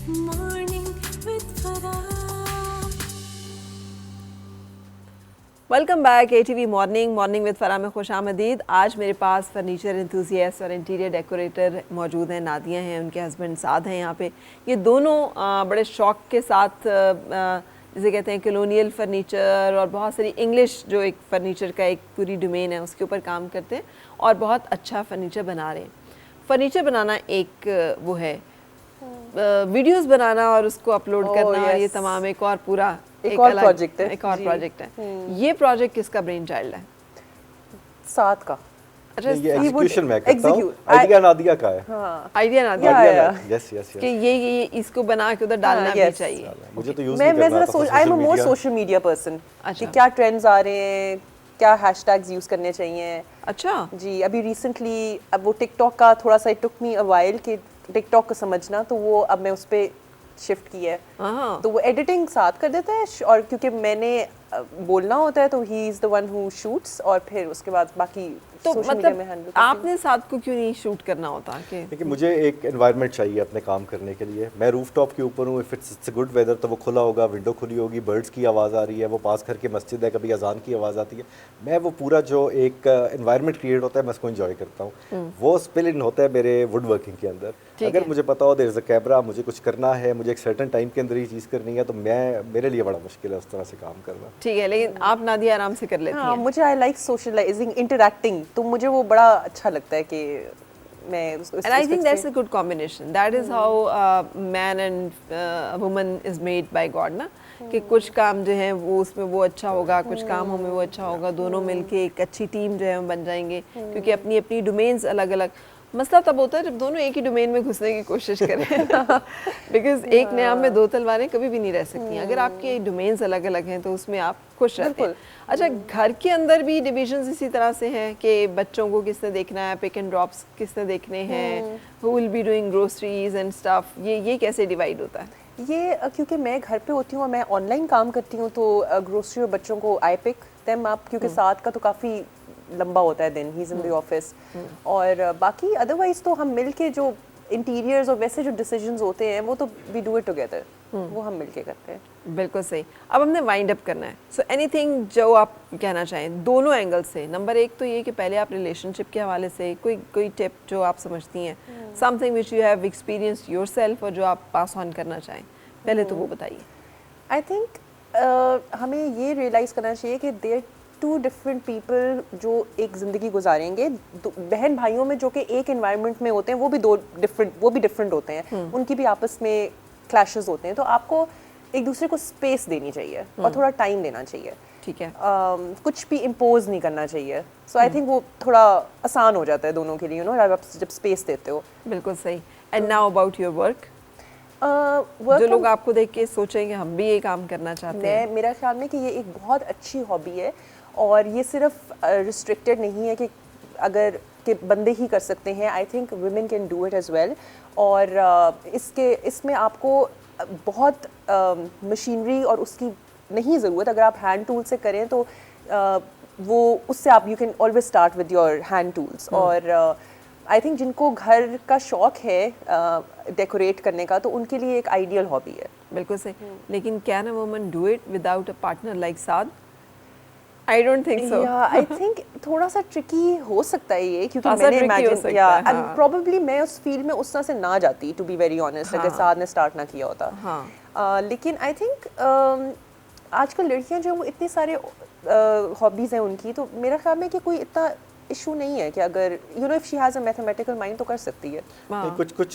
Morning with Farah. Welcome back ATV morning with Farah में खुश आमदीद। आज मेरे पास फर्नीचर एंथुसियास्ट और इंटीरियर डेकोरेटर मौजूद हैं। नादिया हैं, उनके हस्बैंड साद हैं यहाँ पे। ये दोनों बड़े शौक के साथ जिसे कहते हैं कॉलोनियल फर्नीचर और बहुत सारी इंग्लिश जो एक फर्नीचर का एक पूरी डोमेन है उसके ऊपर काम करते हैं और बहुत अच्छा फर्नीचर बना रहे हैं। फर्नीचर बनाना एक वो है, वीडियोस बनाना और उसको अपलोड करना और ये तमाम एक और पूरा एक और प्रोजेक्ट है। ये प्रोजेक्ट किसका ब्रेन चाइल्ड है? साथ का। अच्छा, ये एग्जीक्यूशन मैं करता हूं, आइडिया नादिया का है। आइडिया नादिया यस यस कि ये इसको बना के उधर डालना भी चाहिए। मुझे तो यूज नहीं करना। मैं जरा सोच, I am a more social media person कि क्या ट्रेंड्स आ रहे हैं, क्या हैशटैग्स यूज करने चाहिए। अच्छा जी, अभी रिसेंटली अब वो टिकटॉक का थोड़ा सा it took me a while कि टिकटॉक को समझना, तो वो अब मैं उस पे शिफ्ट की है। तो वो एडिटिंग साथ कर देता है और क्योंकि मैंने बोलना होता है तो he is the one who shoots और फिर उसके बाद बाकी तो सोशल मीडिया में मतलब हैंडल आपने साथ को क्यों नहीं शूट करना होता कि देखिए मुझे एक एनवायरनमेंट चाहिए अपने काम करने के लिए। मैं रूफटॉप के ऊपर हूँ, इफ इट्स गुड वेदर तो वो खुला होगा, विंडो खुली होगी, बर्ड्स की आवाज़ आ रही है, वो पास घर के मस्जिद है, कभी अजान की आवाज़ आती है। मैं वो पूरा जो एक एनवायरनमेंट क्रिएट होता है मैं उसको एंजॉय करता हूँ। वो स्पिल इन होता है मेरे वुड वर्किंग के अंदर। अगर मुझे पता हो देयर इज अ कैमरा, मुझे कुछ करना है, मुझे एक सर्टेन टाइम के अंदर ये चीज़ करनी है, तो मेरे लिए बड़ा मुश्किल है उस तरह से काम करना। ठीक है, लेकिन आप नादिया आराम से कर लेती हैं। मुझे आई लाइक सोशलाइजिंग, इंटरैक्टिंग, तो मुझे वो बड़ा अच्छा लगता है कि मैं And I think that's a good combination. That is how man and a woman is made by God ना, कि कुछ काम जो है वो उसमें वो अच्छा होगा, कुछ कामों में वो अच्छा होगा, दोनों मिलके एक अच्छी टीम जो है हम बन जाएंगे। क्योंकि अपनी अपनी डोमेन्स अलग अलग, मसला तब होता है जब दोनों एक ही डोमेन में घुसने की कोशिश करें बिकॉज एक नाम में दो तलवारें कभी भी नहीं रह सकती। अगर आपके डोमेन्स अलग अलग हैं तो उसमें आप खुश रहते हैं। अच्छा, घर के अंदर भी डिविजन्स इसी तरह से हैं कि बच्चों को किसने देखना है, पिक एंड ड्रॉप्स किसने देखने हैं, who will be doing groceries and stuff, ये कैसे डिवाइड होता है? ये क्योंकि मैं घर पे होती हूँ और मैं ऑनलाइन काम करती हूँ तो ग्रोसरी और बच्चों को आई पिक देम अप, क्योंकि साथ का तो काफ़ी लंबा होता है दिन, he is in the office. और बाकी अदरवाइज तो हम मिल के जो इंटीरियर्स और वैसे जो डिसीजंस होते हैं वो तो वी डू इट टुगेदर, वो हम मिल के करते हैं। बिल्कुल सही। अब हमने वाइंड अप करना है। सो एनीथिंग जो आप कहना चाहें दोनों एंगल से। नंबर एक तो ये कि पहले आप रिलेशनशिप के हवाले से कोई टिप जो आप समझती हैं, something which you have experienced yourself और जो आप पास ऑन करना चाहें, पहले तो वो बताइए। आई थिंक हमें ये रियलाइज़ करना चाहिए कि देयर टू डिफरेंट पीपल जो एक ज़िंदगी गुजारेंगे। बहन भाइयों में जो कि एक एनवायरनमेंट में होते हैं वो भी डिफरेंट होते हैं, उनकी भी आपस में क्लैशेस होते हैं, तो आपको एक दूसरे को स्पेस देनी चाहिए और थोड़ा टाइम देना चाहिए। ठीक है, कुछ भी इम्पोज नहीं करना चाहिए। सो आई थिंक वो थोड़ा आसान हो जाता है दोनों के लिए, यू नो, जब स्पेस देते हो। बिल्कुल सही। And now about your work, जो लोग आपको देख के सोचेंगे हम भी ये काम करना चाहते हैं। मेरा ख्याल में कि ये एक बहुत अच्छी हॉबी है और ये सिर्फ रिस्ट्रिक्टेड नहीं है कि अगर के बंदे ही कर सकते हैं। I think women can do it as well. और इसमें आपको बहुत मशीनरी और उसकी नहीं ज़रूरत। अगर आप हैंड टूल से करें तो वो उससे आप you can always start with your hand tools. और आई थिंक जिनको घर का शौक है डेकोरेट करने का तो उनके लिए एक आइडियल हॉबी है। बिल्कुल सही। लेकिन can a woman do it without a partner like Saad? I don't think so. Yeah, I think थोड़ा सा ट्रिकी हो सकता है ये, क्योंकि मैंने इमेजिन या प्रोबेबली मैं उस फील्ड में उस तरह से ना जाती, टू बी वेरी ऑनेस्ट, अगर साथ ने स्टार्ट ना किया होता। लेकिन आई थिंक आजकल लड़कियां जो वो इतने सारे हॉबीज़ हैं उनकी, तो मेरा ख्याल में कि कोई इतना इशू नहीं है कि अगर you know if she has a mathematical mind तो कर सकती है।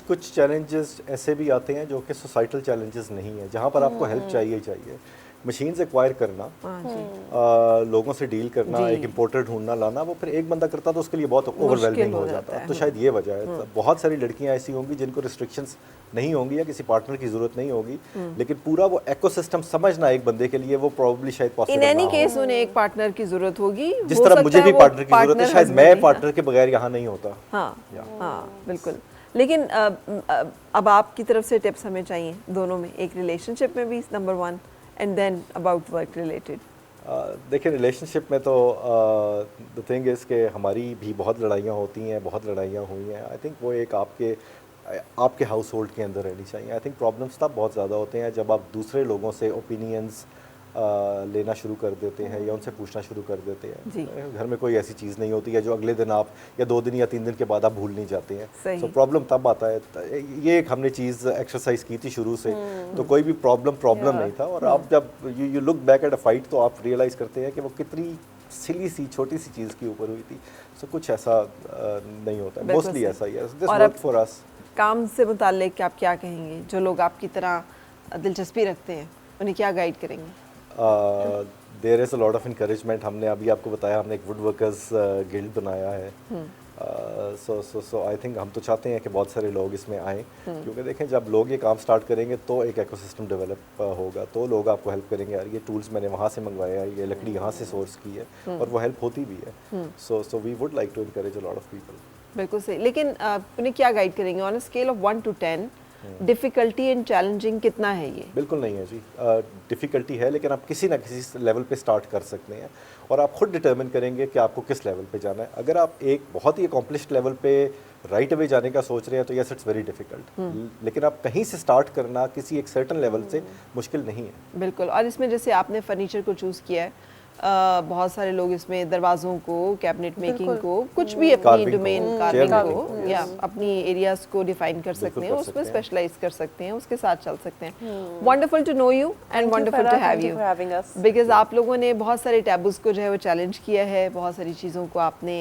कुछ चैलेंजेस ऐसे भी आते हैं जो कि सोसाइटल चैलेंजेस नहीं है, जहाँ पर आपको हेल्प चाहिए। मशीन से एक्वायर करना, लोगों से डील करना, एक इम्पोर्टर ढूंढना लाना, वो फिर एक बंदा करता तो उसके लिए बहुत ओवरवेलमिंग हो जाता। तो शायद ये वजह है। बहुत सारी लड़कियां ऐसी होंगी जिनको रिस्ट्रिक्शंस नहीं होंगी या किसी पार्टनर की जरूरत नहीं होगी, लेकिन पूरा वो इकोसिस्टम समझना एक बंदे के लिए वो प्रोबेबली शायद पॉसिबल ना हो। इन एनी केस उन्हें एक पार्टनर की जरूरत होगी, जिस तरह मुझे भी पार्टनर की जरूरत है, शायद मैं पार्टनर के बगैर यहाँ नहीं होता। हाँ बिल्कुल। लेकिन अब आपकी तरफ से टिप्स हमें चाहिए दोनों में, एक रिलेशनशिप में भी number 1 and then about work related. देखिए रिलेशनशिप में तो द थिंग इज़ कि हमारी भी बहुत लड़ाइयाँ होती हैं, बहुत लड़ाइयाँ हुई हैं। आई थिंक वो एक आपके आपके हाउस होल्ड के अंदर रहनी चाहिए। आई थिंक प्रॉब्लम्स तब बहुत ज़्यादा होते हैं जब आप दूसरे लोगों से ओपिनियंस लेना शुरू कर देते हैं या उनसे पूछना शुरू कर देते जी। हैं। घर में कोई ऐसी चीज़ नहीं होती है जो अगले दिन आप या 2 दिन या 3 दिन के बाद आप भूल नहीं जाते हैं। सही। तो प्रॉब्लम तब आता है। ये एक हमने चीज़ एक्सरसाइज की थी शुरू से, तो कोई भी प्रॉब्लम नहीं था। और आप जब you look back at a fight तो आप रियलाइज़ करते हैं कि वो कितनी सिली सी छोटी सी चीज़ के ऊपर हुई थी। सो कुछ ऐसा नहीं होता, बिल्कुल मोस्टली सही। ऐसा ही है। दिस और वर्क अब फॉर अस। काम से मुतालिक आप क्या कहेंगे, जो लोग आपकी तरह दिलचस्पी रखते हैं उन्हें क्या गाइड करेंगे? There is a lot of encouragement. हमने अभी आपको बताया हमने एक वुड वर्कर्स गिल्ड बनाया है। सो आई थिंक हम तो चाहते हैं कि बहुत सारे लोग इसमें आएँ, क्योंकि देखें जब लोग ये काम स्टार्ट करेंगे तो एक इकोसिस्टम डेवलप होगा, तो लोग आपको हेल्प करेंगे। यार ये टूल्स मैंने वहाँ से मंगवाया है, ये लकड़ी यहाँ से सोर्स की है, और वो हेल्प होती भी है। So we would like to encourage a lot of people. बिल्कुल सही। लेकिन उन्हें क्या गाइड करेंगे on a scale of 1 to 10, difficulty and challenging कितना है ये? बिल्कुल नहीं है जी, डिफ़िकल्टी है, लेकिन आप किसी ना किसी लेवल पे स्टार्ट कर सकते हैं और आप खुद डिटर्मिन करेंगे कि आपको किस लेवल पे जाना है। अगर आप एक बहुत ही अकॉम्प्लिश्ड लेवल पे राइट अवे जाने का सोच रहे हैं तो यस इट्स वेरी डिफ़िकल्ट, लेकिन आप कहीं से स्टार्ट करना किसी एक सर्टन लेवल से मुश्किल नहीं है। बिल्कुल। और इसमें जैसे आपने फर्नीचर को चूज़ किया है, बहुत सारे लोग इसमें दरवाज़ों को, कैबिनेट मेकिंग को, कुछ भी अपनी Carving डोमेन को, कार्विंग chair को making को, या अपनी एरियाज को डिफाइन कर बिल्कुल सकते हैं, कर उसमें सकते हैं। स्पेशलाइज कर सकते हैं, उसके साथ चल सकते हैं। Wonderful to know you and wonderful to have you, because आप लोगों ने बहुत सारे टैबूज को जो है वो चैलेंज किया है, बहुत सारी चीज़ों को आपने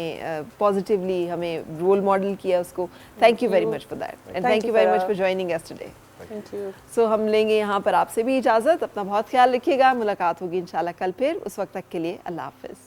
पॉजिटिवली हमें रोल मॉडल किया उसको। Thank you very much for that and thank you very much for joining us today. Thank you. So हम लेंगे यहाँ पर आपसे भी इजाज़त। अपना बहुत ख्याल रखिएगा। मुलाकात होगी इंशाल्लाह कल फिर। उस वक्त तक के लिए अल्लाह हाफिज़।